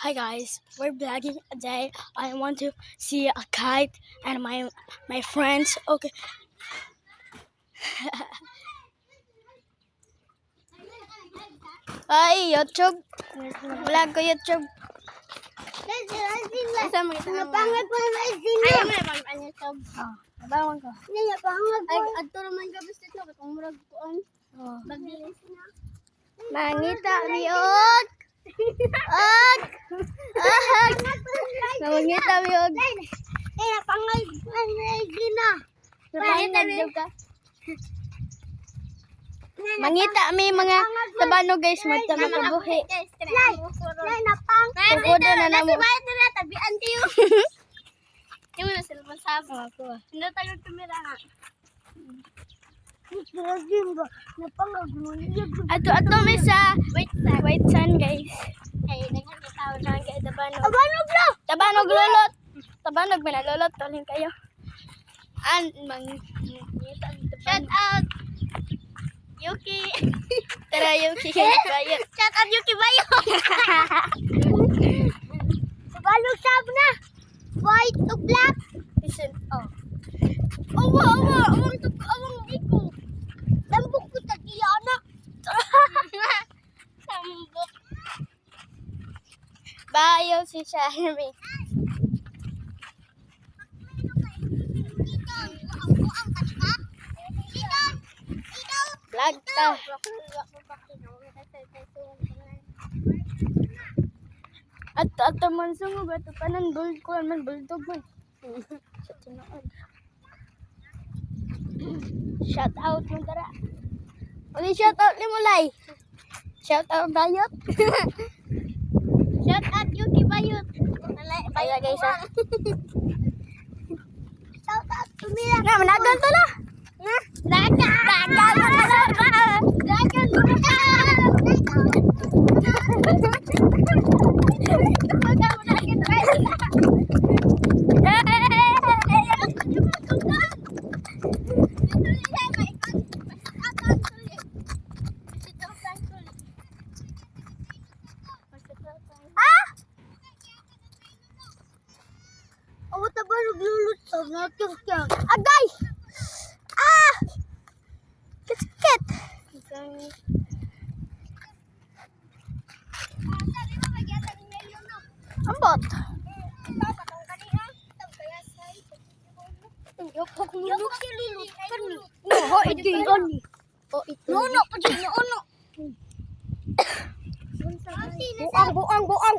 Hi guys, we're vlogging a day. I want to see a kite and my friends. Okay. Hi YouTube. Vlog ko YouTube. Napangag ko na sino. Ayaw mo na bang ang YouTube. Nabangon ko. Napangag ko. Ay, adto naman ka basta no katong murag kuan. Bagdilis na. Mangita miog. Ag. Ag. Mangita miog. Eh, napangag ko na sino. Napangag ka. Mangita may mga tabano guys, magtamabuhi. Lay napang. Tugodo na namo. Si bayad na tabian tiyo. Yung na cellphone sa ako. Hindi tayo kamera ha. Napangag mo. Ato may sa White Sun guys. Ay, naghan ka tao Nang kay Tabanog. Abanog na. Tabanog lolot. Tabanog manalolot tolin kayo. Mangita Shout out. Yuki. Tara Yuki kayo. Shout out Yuki Bayo. Balog sab na. White to black. Listen. Oh. Awang iko. Lambok ko tagiya na. Sambok. Bayo si Sharmy. Vlog ta. At man sungog at tanan gold ko man buldog man. Sa tinuod. Shout out mo tara. Uli shout out ni Mulay. Shout out Bayot. Shout out Yuki Bayot. Kaya guys ha. Shout out Tumira. Na managan to la. Na. Dagan Awa tabalog lulut sa nakyang. Agay! Ah! Kiskit! Ambot! Yok si lilut kani. Oh, ito yun. Oh, ito. Nuno pa dyan, nuno. Buang.